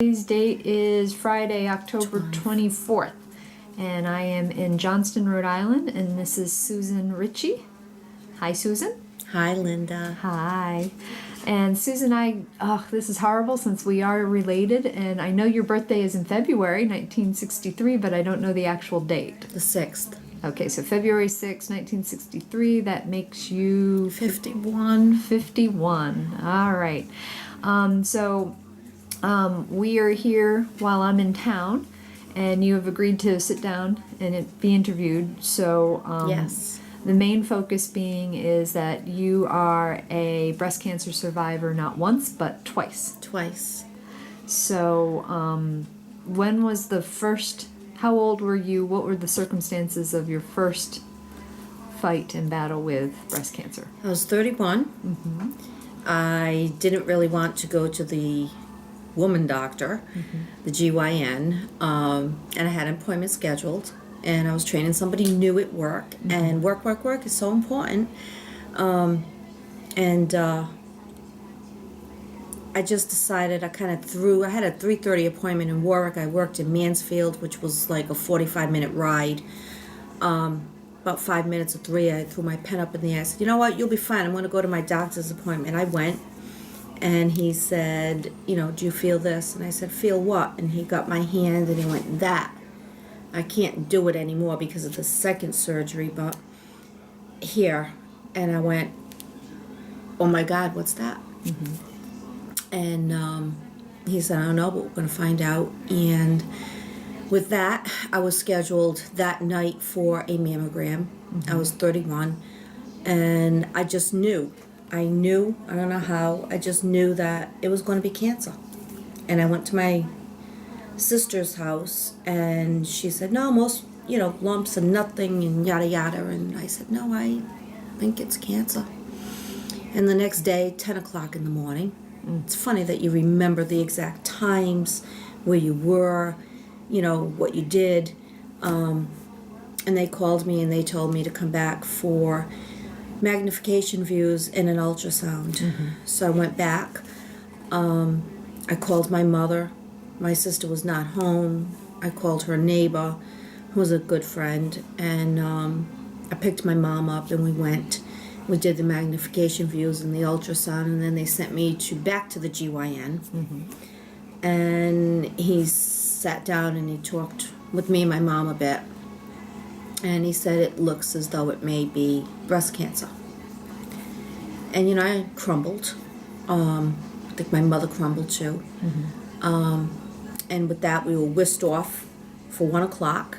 Today's date is Friday, October 24th, and I am in Johnston, Rhode Island, and this is Susan Ricci. Hi, Susan. Hi, Linda. Hi. And Susan, this is horrible since we are related, and I know your birthday is in February 1963, but I don't know the actual date. The 6th. Okay, so February 6, 1963, that makes you 51. 51. All right. We are here while I'm in town, and you have agreed to sit down and be interviewed. So Yes. the main focus being is that you are a breast cancer survivor, not once, but twice. Twice. So when was the first, how old were you? What were the circumstances of your first fight and battle with breast cancer? I was 31. Mm-hmm. I didn't really want to go to the woman doctor, the GYN, and I had an appointment scheduled, and I was training somebody new at work, and work is so important. I just decided I had a 3:30 appointment in Warwick. I worked in Mansfield, which was like a 45-minute ride. About 5 minutes of 3, I threw my pen up in the air. I said, you know what, you'll be fine. I'm going to go to my doctor's appointment. I went, and he said, do you feel this? And I said, feel what? And he got my hand, and he went, that. I can't do it anymore because of the second surgery, but here. And I went, oh my God, what's that? And he said, I don't know, but we're going to find out. And with that, I was scheduled that night for a mammogram. I was 31, and I just knew. I don't know how, I just knew that it was going to be cancer. And I went to my sister's house, and she said, no, most, lumps and nothing and yada yada. And I said, no, I think it's cancer. And the next day, 10 o'clock in the morning, it's funny that you remember the exact times where you were, what you did. And they called me and they told me to come back for magnification views and an ultrasound. So I went back. I called my mother. My sister was not home. I called her neighbor, who was a good friend, and I picked my mom up, and we went. We did the magnification views and the ultrasound, and then they sent me back to the GYN. And he sat down and he talked with me and my mom a bit. And he said it looks as though it may be breast cancer. And I crumbled. I think my mother crumbled too. And with that, we were whisked off for 1 o'clock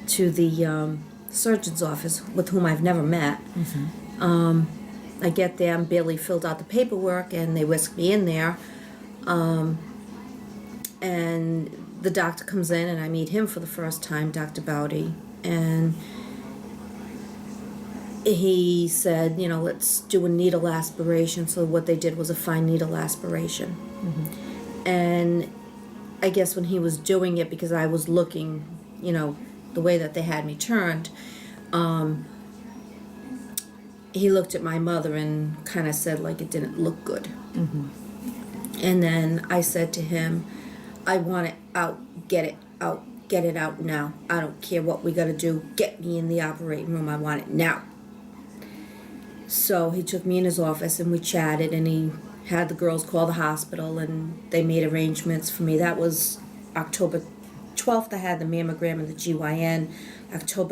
to the surgeon's office, with whom I've never met. I get there, I'm barely filled out the paperwork, and they whisk me in there. And the doctor comes in, and I meet him for the first time, Dr. Bowdy. And he said, let's do a needle aspiration. So what they did was a fine needle aspiration. And I guess when he was doing it, because I was looking, the way that they had me turned, he looked at my mother and kind of said like it didn't look good. And then I said to him, I want it out, get it out now. I don't care what we got to do. Get me in the operating room. I want it now. So he took me in his office and we chatted, and he had the girls call the hospital, and they made arrangements for me. That was October 12th. I had the mammogram and the GYN. April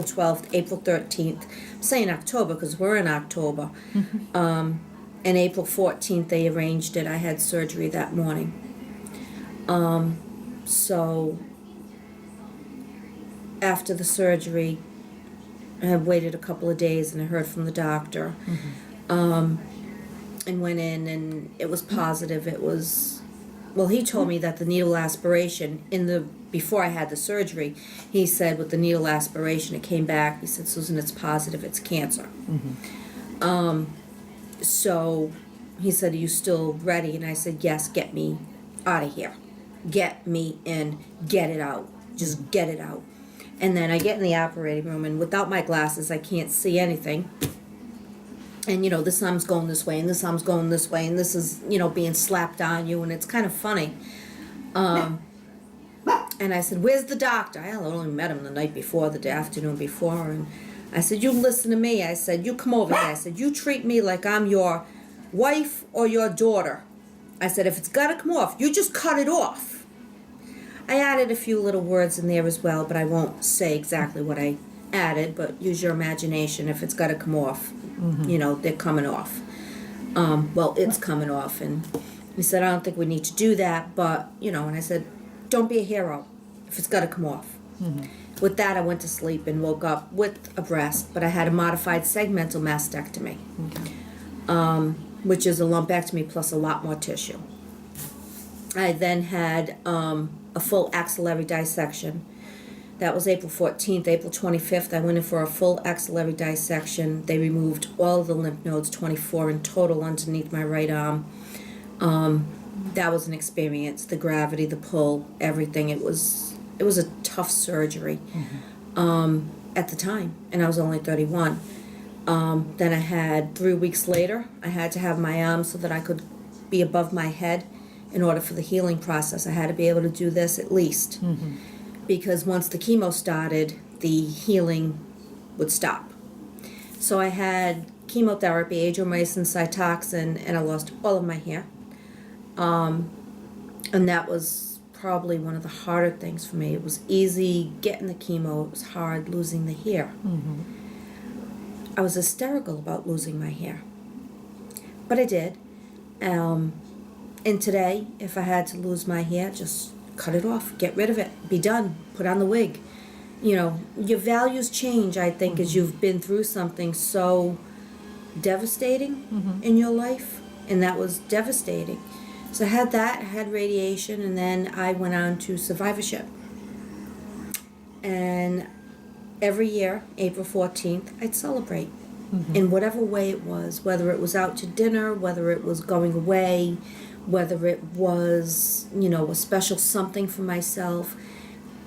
12th, April 13th. I'm saying October because we're in October. And April 14th, they arranged it. I had surgery that morning. So after the surgery, I had waited a couple of days, and I heard from the doctor. And went in, and it was positive. It was, well, he told me that the needle aspiration before I had the surgery, he said with the needle aspiration, it came back. He said, Susan, it's positive, it's cancer. So he said, are you still ready? And I said, yes, get me out of here. Get me in, get it out. Just get it out. And then I get in the operating room, and without my glasses, I can't see anything. and this arm's going this way and this arm's going this way and this is being slapped on you, and it's kind of funny. And I said, where's the doctor? I only met him the night before, the afternoon before, and I said, you listen to me. I said, you come over here. I said, you treat me like I'm your wife or your daughter. I said, if it's got to come off, you just cut it off. I added a few little words in there as well, but I won't say exactly what I added, but use your imagination. If it's got to come off, they're coming off. Well, it's coming off. And he said, I don't think we need to do that, but, and I said, don't be a hero if it's got to come off. With that, I went to sleep and woke up with a breast, but I had a modified segmental mastectomy, which is a lumpectomy plus a lot more tissue. I then had a full axillary dissection. That was April 14th. April 25th, I went in for a full axillary dissection. They removed all of the lymph nodes, 24 in total, underneath my right arm. That was an experience. The gravity, the pull, everything. It was a tough surgery at the time, and I was only 31. Then I had 3 weeks later, I had to have my arm so that I could be above my head in order for the healing process. I had to be able to do this at least, because once the chemo started, the healing would stop. So I had chemotherapy, adriamycin, Cytoxan, and I lost all of my hair. And that was probably one of the harder things for me. It was easy getting the chemo. It was hard losing the hair. I was hysterical about losing my hair, but I did. And today, if I had to lose my hair, just cut it off, get rid of it, be done, put on the wig. Your values change, I think, as you've been through something so devastating in your life, and that was devastating. So I had that, I had radiation, and then I went on to survivorship. And every year, April 14th, I'd celebrate in whatever way it was, whether it was out to dinner, whether it was going away, whether it was, a special something for myself.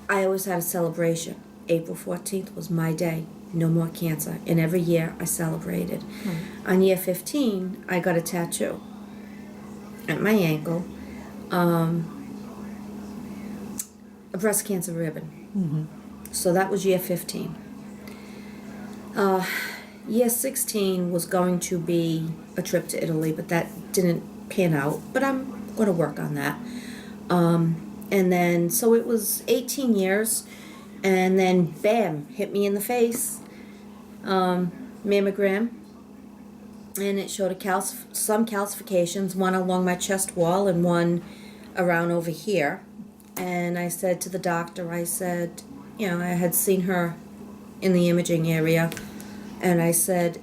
I always had a celebration. April 14th was my day. No more cancer. And every year I celebrated. On year 15, I got a tattoo at my ankle, a breast cancer ribbon. So that was year 15. Year 16 was going to be a trip to Italy, but that didn't pan out. But I'm going to work on that. And then, so it was 18 years, and then bam, hit me in the face. Mammogram, and it showed some calcifications, one along my chest wall and one around over here. And I said to the doctor, I said, I had seen her in the imaging area, and I said,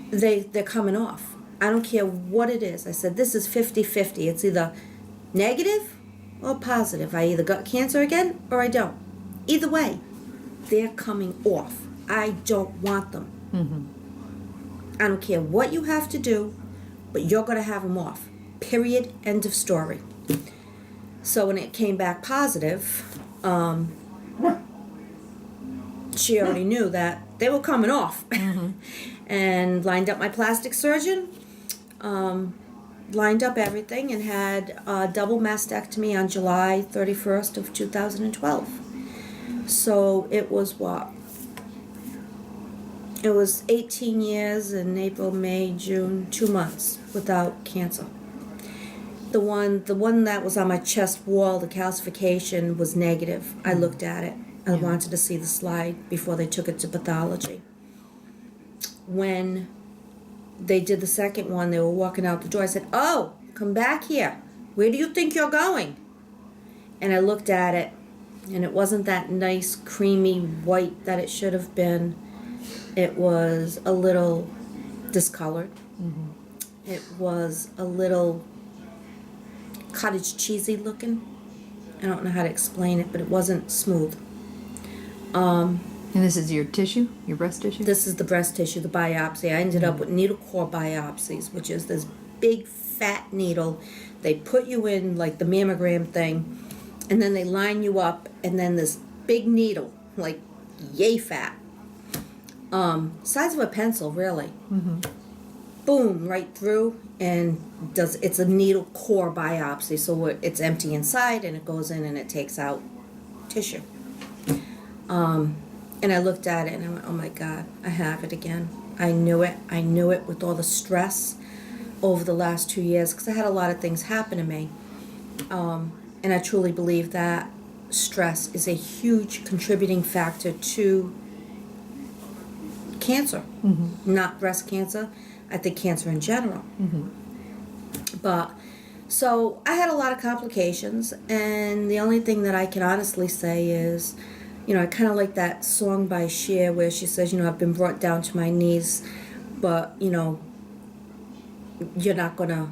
they're coming off. I don't care what it is. I said, this is 50-50. It's either negative or positive. I either got cancer again or I don't. Either way, they're coming off. I don't want them. I don't care what you have to do, but you're going to have them off. Period. End of story. So when it came back positive, she already knew that they were coming off. And lined up my plastic surgeon, lined up everything, and had a double mastectomy on July 31st of 2012. So it was what? It was 18 years in April, May, June, 2 months without cancer. The one that was on my chest wall, the calcification, was negative. I looked at it. I wanted to see the slide before they took it to pathology. When they did the second one, they were walking out the door. I said, oh, come back here. Where do you think you're going? And I looked at it, and it wasn't that nice, creamy white that it should have been. It was a little discolored. It was a little cottage cheesy looking. I don't know how to explain it, but it wasn't smooth. And this is your tissue, your breast tissue? This is the breast tissue, the biopsy. I ended up with needle core biopsies, which is this big fat needle. They put you in like the mammogram thing, and then they line you up, and then this big needle, like yay fat, Size of a pencil, really. Mm-hmm. Boom, right through, and it's a needle core biopsy, so it's empty inside, and it goes in and it takes out tissue. And I looked at it and I went, oh my God, I have it again. I knew it. I knew it with all the stress over the last 2 years, because I had a lot of things happen to me. And I truly believe that stress is a huge contributing factor to cancer. Mm-hmm. Not breast cancer, I think cancer in general. Mm-hmm. But, so I had a lot of complications, and the only thing that I can honestly say is, you know, I kind of like that song by Cher where she says, you know, I've been brought down to my knees, but, you know, you're not going to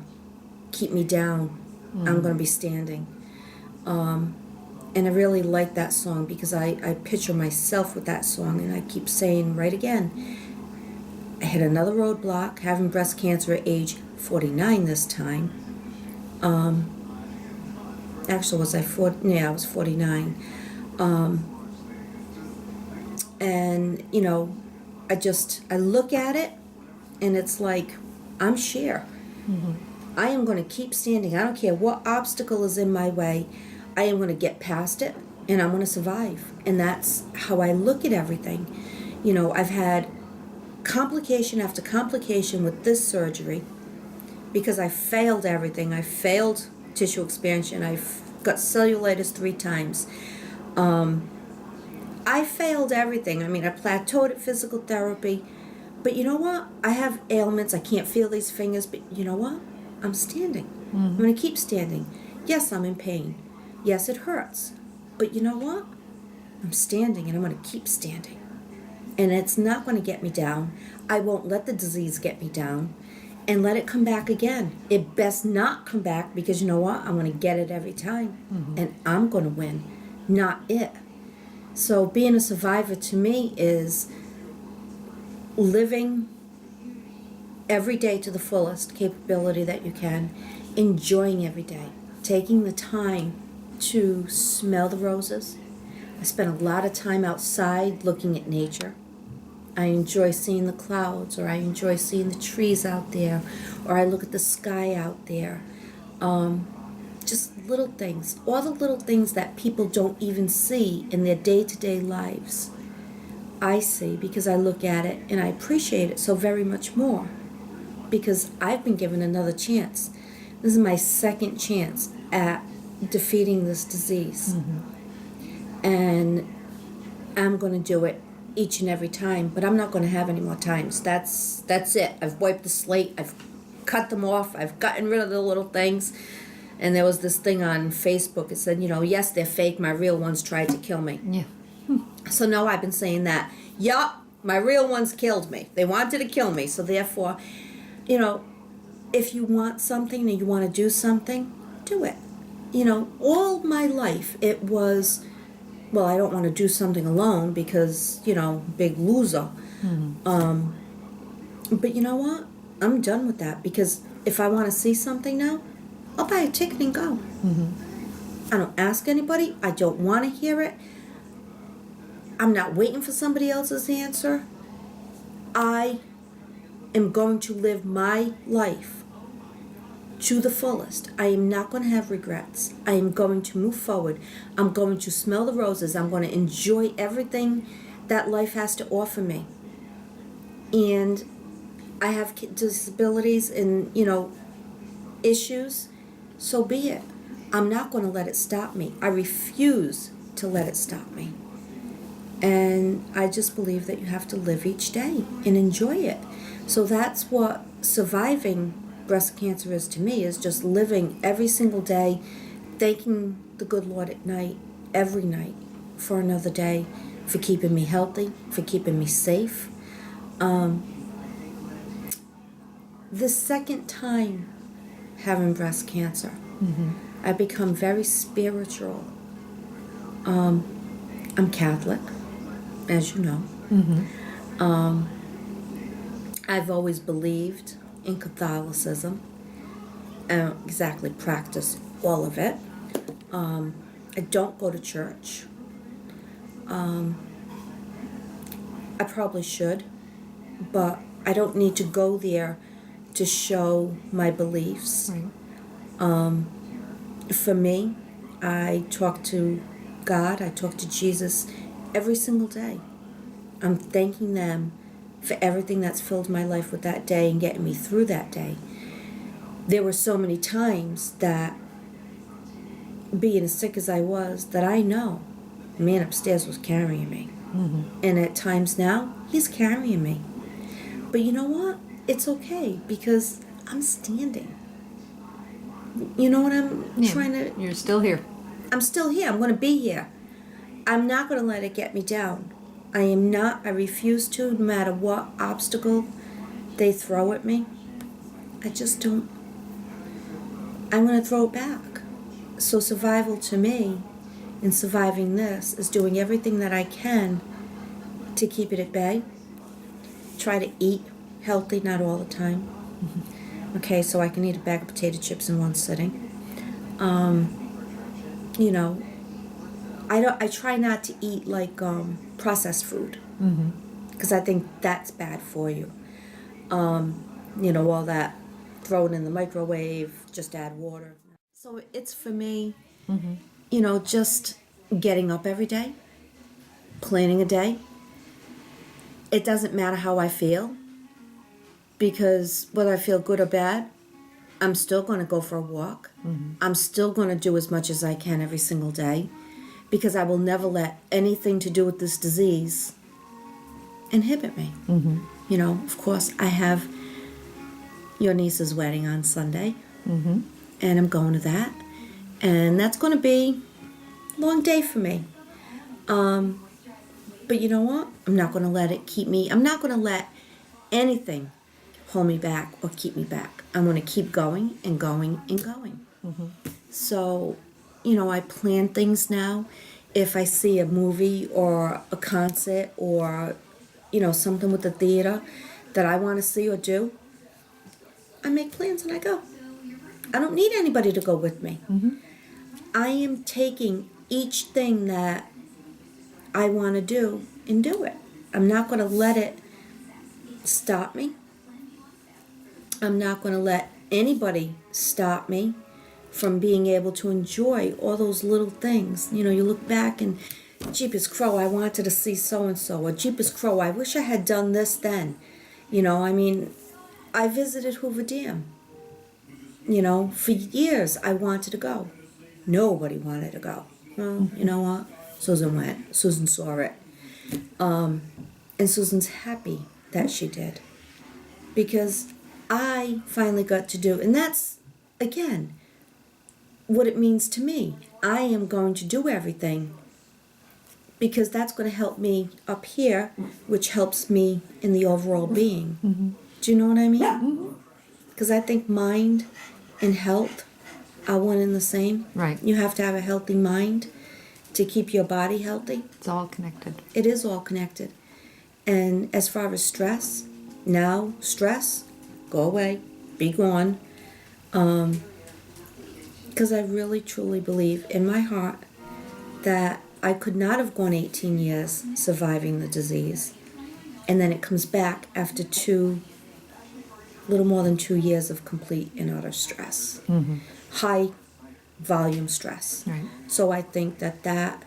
keep me down. I'm going to be standing. And I really like that song because I picture myself with that song, and I keep saying right again, I hit another roadblock, having breast cancer at age 49 this time. Actually, was I 40? Yeah, I was 49. And, you know, I look at it, and it's like, I'm Cher. Mm-hmm. I am going to keep standing. I don't care what obstacle is in my way. I am going to get past it, and I'm going to survive. And that's how I look at everything. You know, I've had complication after complication with this surgery because I failed everything. I failed tissue expansion. I've got cellulitis 3 times. I failed everything. I mean, I plateaued at physical therapy. But you know what? I have ailments. I can't feel these fingers. But you know what? I'm standing. Mm-hmm. I'm going to keep standing. Yes, I'm in pain. Yes, it hurts. But you know what? I'm standing, and I'm going to keep standing. And it's not going to get me down. I won't let the disease get me down and let it come back again. It best not come back, because you know what? I'm going to get it every time. Mm-hmm. And I'm going to win, not it. So being a survivor to me is living every day to the fullest capability that you can, enjoying every day, taking the time to smell the roses. I spend a lot of time outside looking at nature. I enjoy seeing the clouds, or I enjoy seeing the trees out there, or I look at the sky out there. Just little things, all the little things that people don't even see in their day-to-day lives. I see, because I look at it and I appreciate it so very much more, because I've been given another chance. This is my second chance at defeating this disease. Mm-hmm. And I'm going to do it each and every time, but I'm not going to have any more times. That's it. I've wiped the slate. I've cut them off. I've gotten rid of the little things. And there was this thing on Facebook. It said, you know, yes, they're fake. My real ones tried to kill me. Yeah. So now I've been saying that. Yup, my real ones killed me. They wanted to kill me. So therefore, you know, if you want something and you want to do something, do it. You know, all my life it was, well, I don't want to do something alone because, you know, big loser. Mm-hmm. But you know what? I'm done with that, because if I want to see something now, I'll buy a ticket and go. Mm-hmm. I don't ask anybody. I don't want to hear it. I'm not waiting for somebody else's answer. I am going to live my life to the fullest. I am not going to have regrets. I am going to move forward. I'm going to smell the roses. I'm going to enjoy everything that life has to offer me. And I have disabilities and, you know, issues. So be it. I'm not going to let it stop me. I refuse to let it stop me. And I just believe that you have to live each day and enjoy it. So that's what surviving breast cancer is to me, is just living every single day, thanking the good Lord at night, every night, for another day, for keeping me healthy, for keeping me safe. The second time having breast cancer, Mm-hmm. I become very spiritual. I'm Catholic, as you know. Mm-hmm. I've always believed in Catholicism. I don't exactly practice all of it. I don't go to church. I probably should, but I don't need to go there to show my beliefs. Right. For me, I talk to God, I talk to Jesus every single day. I'm thanking them for everything that's filled my life with that day and getting me through that day. There were so many times that, being as sick as I was, that I know the man upstairs was carrying me. Mm-hmm. And at times now, he's carrying me. But you know what? It's okay because I'm standing. You know what I'm trying to... You're still here. I'm still here. I'm going to be here. I'm not going to let it get me down. I am not. I refuse to, no matter what obstacle they throw at me. I just don't. I'm going to throw it back. So survival to me, in surviving this, is doing everything that I can to keep it at bay. Try to eat healthy, not all the time. Mm-hmm. Okay, so I can eat a bag of potato chips in one sitting. You know, I try not to eat like processed food, because I think that's bad for you. You know, all that, throw it in the microwave, just add water. So it's for me, you know, just getting up every day, planning a day. It doesn't matter how I feel, because whether I feel good or bad, I'm still going to go for a walk. I'm still going to do as much as I can every single day, because I will never let anything to do with this disease inhibit me. You know, of course, I have your niece's wedding on Sunday, and I'm going to that, and that's going to be a long day for me. But you know what? I'm not going to let it keep me. I'm not going to let anything hold me back or keep me back. I'm going to keep going and going and going. So, you know, I plan things now. If I see a movie or a concert or, you know, something with the theater that I want to see or do, I make plans and I go. I don't need anybody to go with me. I am taking each thing that I want to do and do it. I'm not going to let it stop me. I'm not going to let anybody stop me from being able to enjoy all those little things. You know, you look back and, Jeepers Crow, I wanted to see so-and-so, or Jeepers Crow, I wish I had done this then. You know, I mean, I visited Hoover Dam. You know, for years I wanted to go. Nobody wanted to go. Well, you know what? Susan went. Susan saw it. And Susan's happy that she did. Because I finally got to do, and that's, again, what it means to me. I am going to do everything because that's going to help me up here, which helps me in the overall being. Do you know what I mean? Because I think mind and health are one and the same. Right. You have to have a healthy mind to keep your body healthy. It's all connected. It is all connected. And as far as stress, now stress, go away, be gone. Because I really truly believe in my heart that I could not have gone 18 years surviving the disease. And then it comes back after little more than 2 years of complete and utter stress. High volume stress. Right. So I think I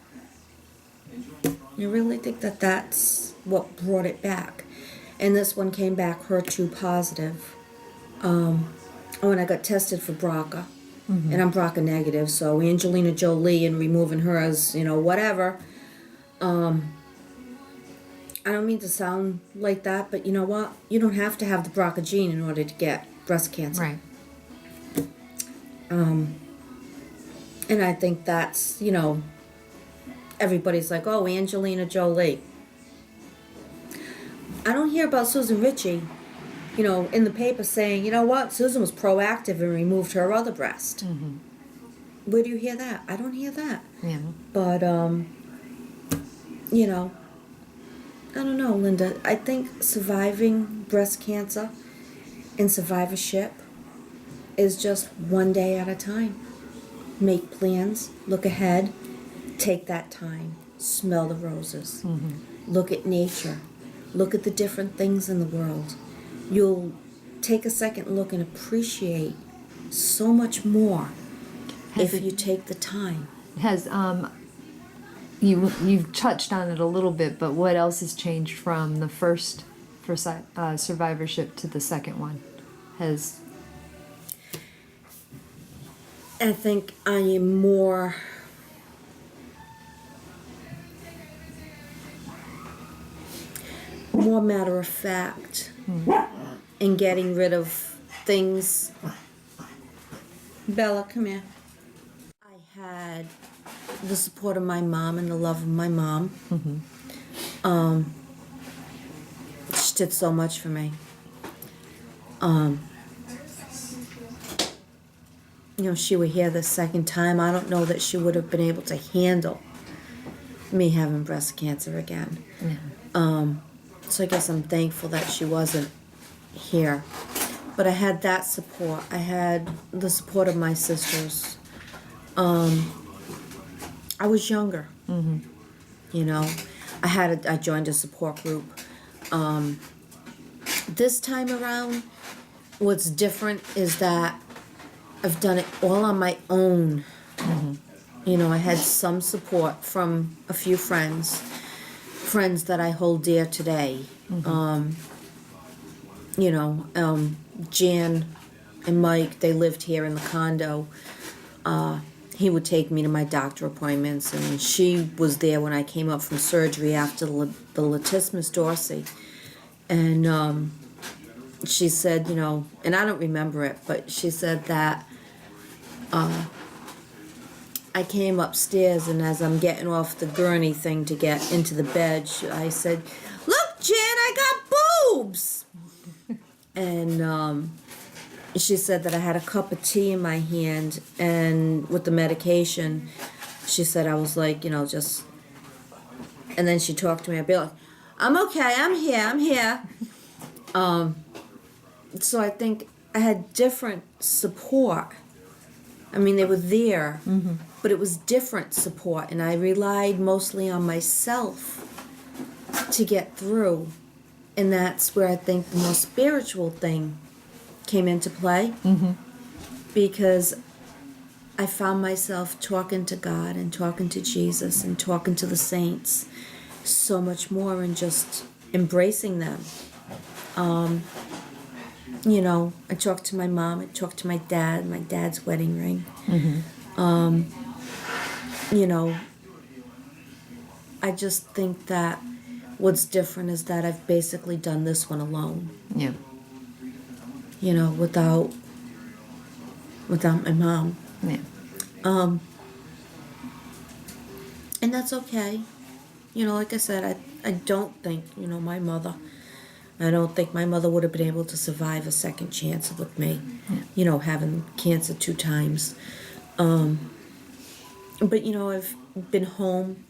really think that that's what brought it back. And this one came back HER2 positive. When I got tested for BRCA, and I'm BRCA negative, so Angelina Jolie and removing her as, you know, whatever. I don't mean to sound like that, but you know what? You don't have to have the BRCA gene in order to get breast cancer. Right. And I think that's, you know, everybody's like, oh, Angelina Jolie. I don't hear about Susan Ricci, you know, in the paper saying, you know what, Susan was proactive and removed her other breast. Where do you hear that? I don't hear that. Yeah. But, you know, I don't know, Linda. I think surviving breast cancer and survivorship is just one day at a time. Make plans, look ahead, take that time, smell the roses, look at nature, Look at the different things in the world. You'll take a second look and appreciate so much more if you take the time. Has you've touched on it a little bit, but what else has changed from the first survivorship to the second one? I think I am more matter of fact in getting rid of things. Bella, come here. I had the support of my mom and the love of my mom. She did so much for me. She were here the second time. I don't know that she would have been able to handle me having breast cancer again. So I guess I'm thankful that she wasn't here. But I had that support. I had the support of my sisters. I was younger. I joined a support group. This time around, what's different is that I've done it all on my own. I had some support from a few friends that I hold dear today. Jan and Mike, they lived here in the condo. He would take me to my doctor appointments, and she was there when I came up from surgery after the latissimus dorsi. And she said, and I don't remember it, but she said that I came upstairs, and as I'm getting off the gurney thing to get into the bed, I said, "Look, Jan, I got boobs!" And she said that I had a cup of tea in my hand, and with the medication, she said I was like, just... And then she talked to me, I'd be like, "I'm okay, I'm here. So I think I had different support. I mean, they were there, but it was different support, and I relied mostly on myself to get through. And that's where I think the more spiritual thing came into play, because I found myself talking to God and talking to Jesus and talking to the saints so much more, and just embracing them. I talked to my mom, I talked to my dad's wedding ring. I just think that what's different is that I've basically done this one alone. Yeah. Without my mom. Yeah. And that's okay. Like I said, I don't think, my mother... I don't think my mother would have been able to survive a second chance with me, having cancer 2 times. But, I've been home,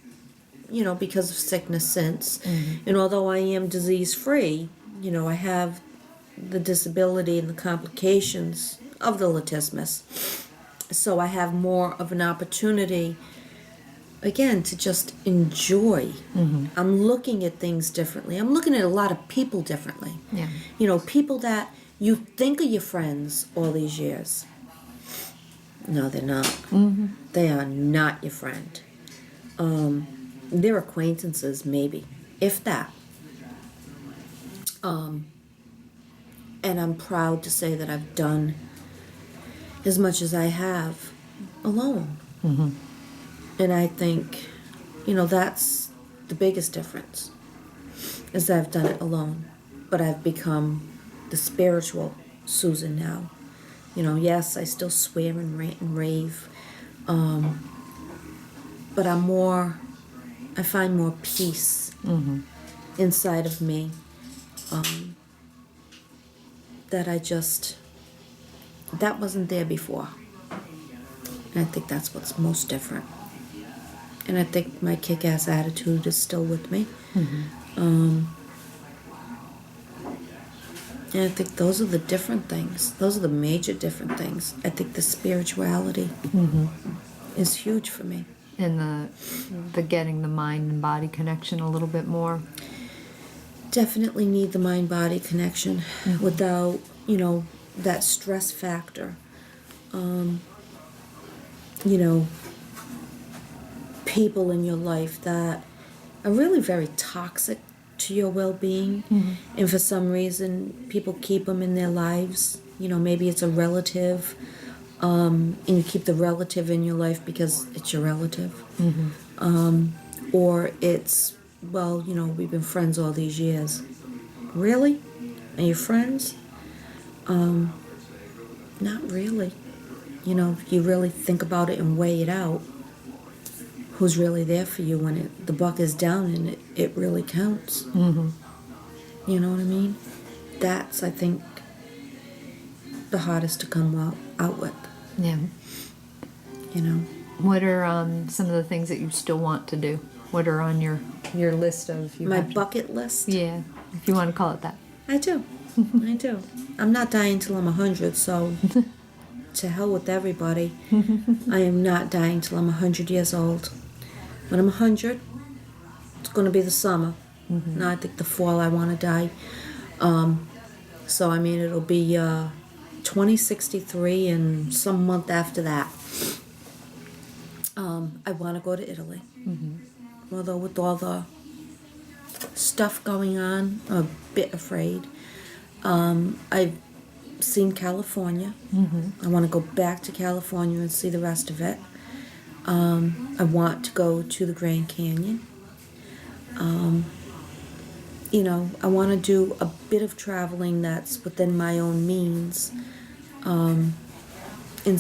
because of sickness since. And although I am disease-free, I have the disability and the complications of the latissimus. So I have more of an opportunity, again, to just enjoy. I'm looking at things differently. I'm looking at a lot of people differently. Yeah. People that you think are your friends all these years. No, they're not. They are not your friend. They're acquaintances, maybe, if that. And I'm proud to say that I've done as much as I have alone. And I think, that's the biggest difference, is that I've done it alone. But I've become the spiritual Susan now. Yes, I still swear and rant and rave. But I find more peace inside of me. That wasn't there before. And I think that's what's most different. And I think my kick-ass attitude is still with me. And I think those are the different things. Those are the major different things. I think the spirituality is huge for me. And the getting the mind and body connection a little bit more. definitely need the mind-body connection. Without, that stress factor. You know, people in your life that are really very toxic to your well-being, and for some reason people keep them in their lives. Maybe it's a relative, and you keep the relative in your life because it's your relative. Or it's, well, we've been friends all these years. Really? Are you friends? Not really. If you really think about it and weigh it out, who's really there for you when the buck is down and it really counts? You know what I mean? That's, I think, the hardest to come out with. Yeah. What are some of the things that you still want to do? What are on your list of... My bucket list? Yeah, if you want to call it that. I do. I do. I'm not dying till I'm 100, so to hell with everybody. I am not dying till I'm 100 years old. When I'm 100, it's going to be the summer. No, I think the fall I want to die. So, it'll be 2063 and some month after that. I want to go to Italy. Although with all the stuff going on, I'm a bit afraid. I've seen California. I want to go back to California and see the rest of it. I want to go to the Grand Canyon. I want to do a bit of traveling that's within my own means, and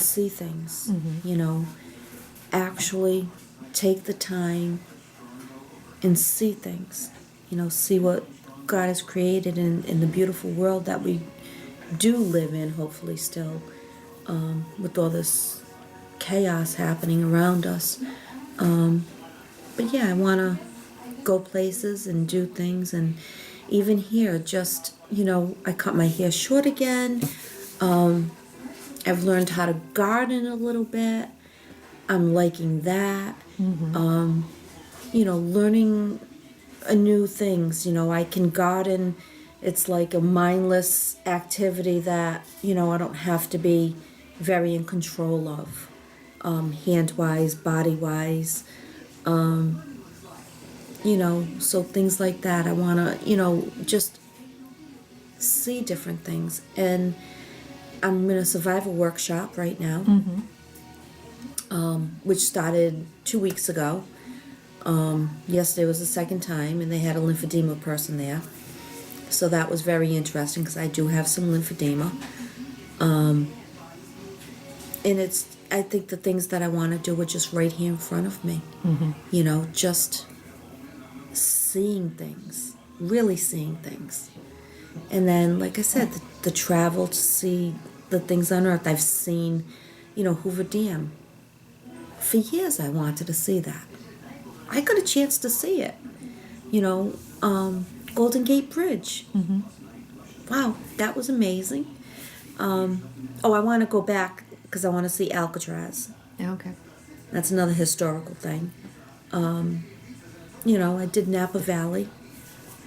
see things. Actually take the time and see things. See what God has created in the beautiful world that we do live in, hopefully still, with all this chaos happening around us. But yeah, I want to go places and do things. And even here, just, I cut my hair short again. I've learned how to garden a little bit. I'm liking that. Learning new things. I can garden. It's like a mindless activity that, I don't have to be very in control of, hand-wise, body-wise. So things like that. I want to, just see different things. And I'm in a survival workshop right now, which started 2 weeks ago. Yesterday was the second time, and they had a lymphedema person there. So that was very interesting because I do have some lymphedema. And I think the things that I want to do are just right here in front of me. Just seeing things, really seeing things. And then, like I said, the travel to see the things on Earth. I've seen, Hoover Dam. For years I wanted to see that. I got a chance to see it. Golden Gate Bridge. Wow, that was amazing. I want to go back because I want to see Alcatraz. Okay. That's another historical thing. I did Napa Valley.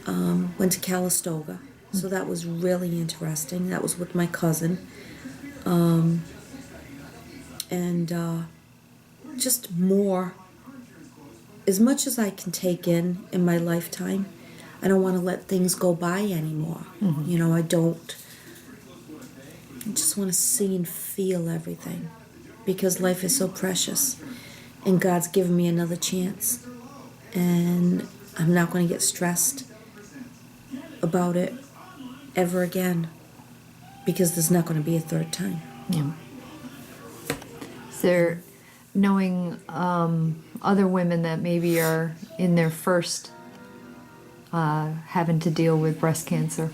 Went to Calistoga. So that was really interesting. That was with my cousin. Just more, as much as I can take in my lifetime. I don't want to let things go by anymore. I don't. I just want to see and feel everything, because life is so precious, and God's given me another chance, and I'm not going to get stressed about it ever again, because there's not going to be a third time. Yeah. Is there, knowing other women that maybe are in their first having to deal with breast cancer,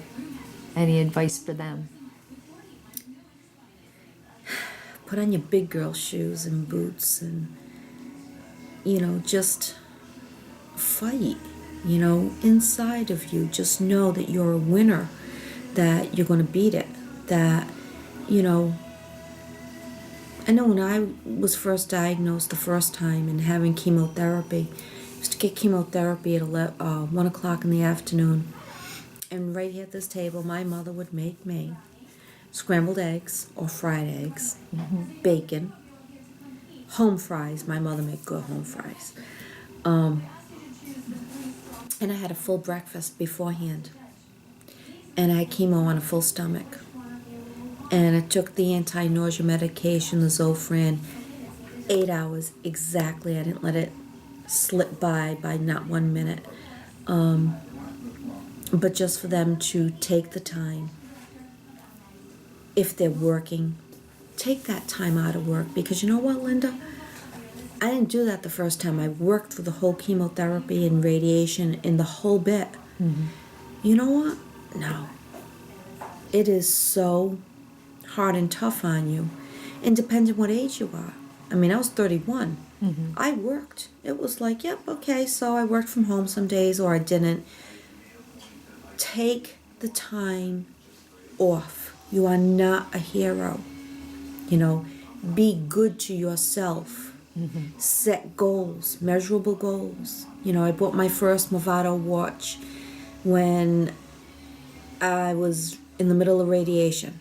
any advice for them? Put on your big girl shoes and boots and, just fight, inside of you. Just know that you're a winner, that you're going to beat it, that, I know when I was first diagnosed the first time and having chemotherapy, I used to get chemotherapy at 1 o'clock in the afternoon. And right here at this table, my mother would make me scrambled eggs or fried eggs, bacon, home fries. My mother made good home fries. And I had a full breakfast beforehand. And I had chemo on a full stomach. And I took the anti-nausea medication, the Zofran, 8 hours exactly. I didn't let it slip by not 1 minute. But just for them to take the time, if they're working, take that time out of work. Because you know what, Linda? I didn't do that the first time. I worked through the whole chemotherapy and radiation and the whole bit. You know what? No. It is so hard and tough on you. And depends on what age you are. I mean, I was 31. I worked. It was like, yep, okay, so I worked from home some days or I didn't. Take the time off. You are not a hero. You know, be good to yourself. Set goals, measurable goals. You know, I bought my first Movado watch when I was in the middle of radiation.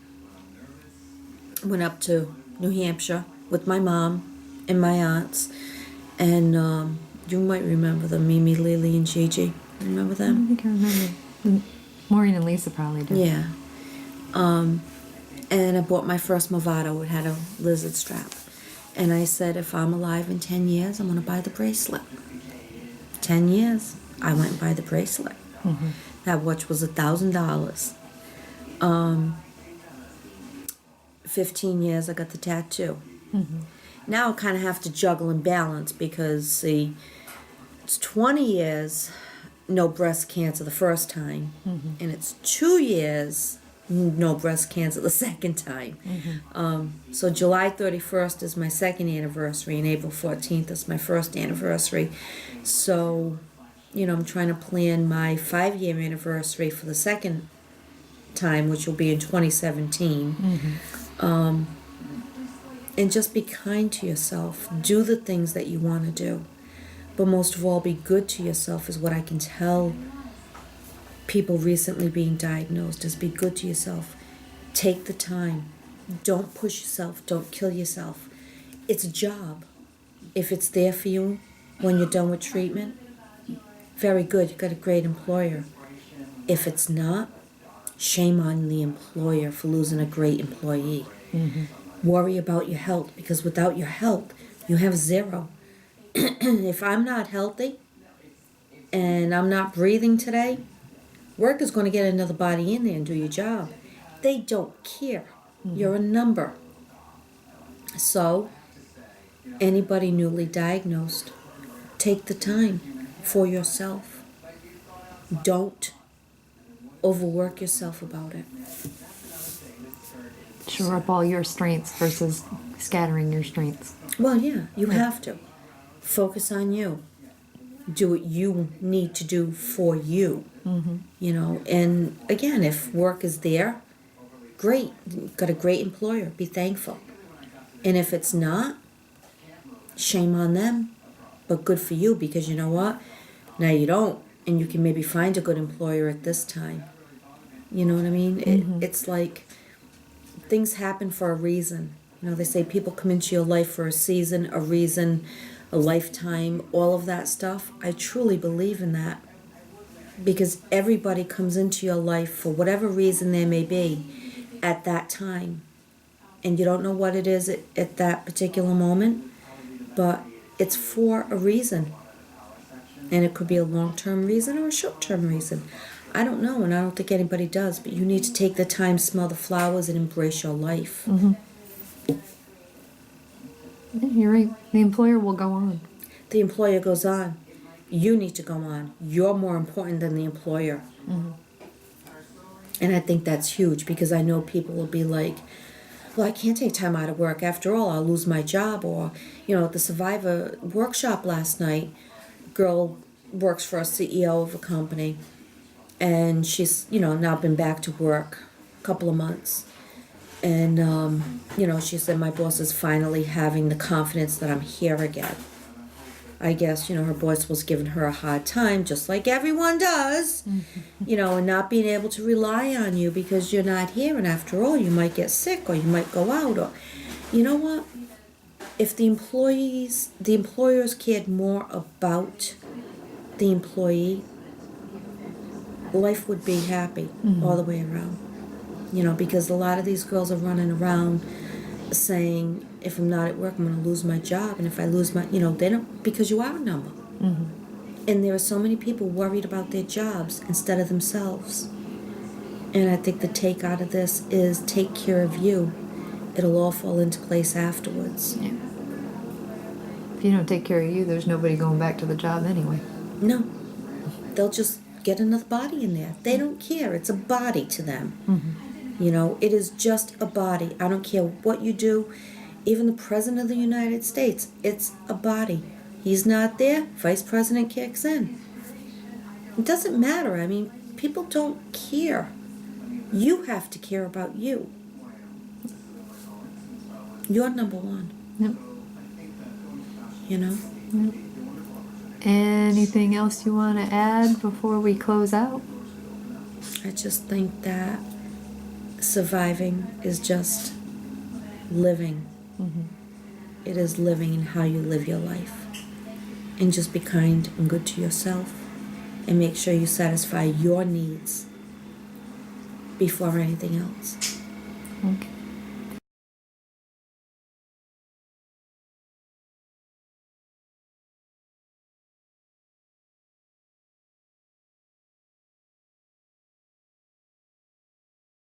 Went up to New Hampshire with my mom and my aunts. And you might remember them, Mimi, Lily, and Gigi. Remember I them? think I remember. Maureen and Lisa probably did. Yeah. And I bought my first Movado. It had a lizard strap. And I said, if I'm alive in 10 years, I'm going to buy the bracelet. 10 years, I went and buy the bracelet. That watch was $1,000. 15 years, I got the tattoo. Now I kind of have to juggle and balance because, see, it's 20 years, no breast cancer the first time. And it's 2 years, no breast cancer the second time. So July 31st is my second anniversary and April 14th is my first anniversary. So, you know, I'm trying to plan my 5-year anniversary for the second time, which will be in 2017. And just be kind to yourself. Do the things that you want to do. But most of all, be good to yourself is what I can tell people recently being diagnosed. Is be good to yourself. Take the time. Don't push yourself. Don't kill yourself. It's a job. If it's there for you when you're done with treatment, very good. You've got a great employer. If it's not, shame on the employer for losing a great employee. Worry about your health, because without your health, you have zero. If I'm not healthy and I'm not breathing today, work is going to get another body in there and do your job. They don't care. You're a number. So, anybody newly diagnosed, take the time for yourself. Don't overwork yourself about it. Shore up all your strengths versus scattering your strengths. Well, yeah, you have to. Focus on you. Do what you need to do for you. You know, and again, if work is there, great. You've got a great employer. Be thankful. And if it's not, shame on them. But good for you, because you know what? Now you don't. And you can maybe find a good employer at this time. You know what I mean? It's like things happen for a reason. You know, they say people come into your life for a season, a reason, a lifetime, all of that stuff. I truly believe in that. Because everybody comes into your life for whatever reason there may be at that time. And you don't know what it is at that particular moment, but it's for a reason. And it could be a long-term reason or a short-term reason. I don't know, and I don't think anybody does, but you need to take the time, smell the flowers, and embrace your life. Yeah, you're right. The employer will go on. The employer goes on. You need to go on. You're more important than the employer. And I think that's huge, because I know people will be like, well, I can't take time out of work. After all, I'll lose my job. Or, you know, at the Survivor workshop last night, a girl works for a CEO of a company, and she's, you know, now been back to work a couple of months. And, you know, she said, my boss is finally having the confidence that I'm here again. I guess, her boss was giving her a hard time, just like everyone does, and not being able to rely on you because you're not here. And after all, you might get sick or you might go out. Or, you know what? If the employers cared more about the employee, life would be happy all the way around. Because a lot of these girls are running around saying, if I'm not at work, I'm going to lose my job. And if I lose my, they don't, because you are a number. And there are so many people worried about their jobs instead of themselves. And I think the take out of this is take care of you. It'll all fall into place afterwards. Yeah. If you don't take care of you, there's nobody going back to the job anyway. No. They'll just get another body in there. They don't care. It's a body to them. It is just a body. I don't care what you do. Even the President of the United States, it's a body. He's not there, Vice President kicks in. It doesn't matter. I mean, people don't care. You have to care about you. You're number one. Yep. Yep. Anything else you want to add before we close out? I just think that surviving is just living. It is living in how you live your life. And just be kind and good to yourself. And make sure you satisfy your needs before anything else. Okay.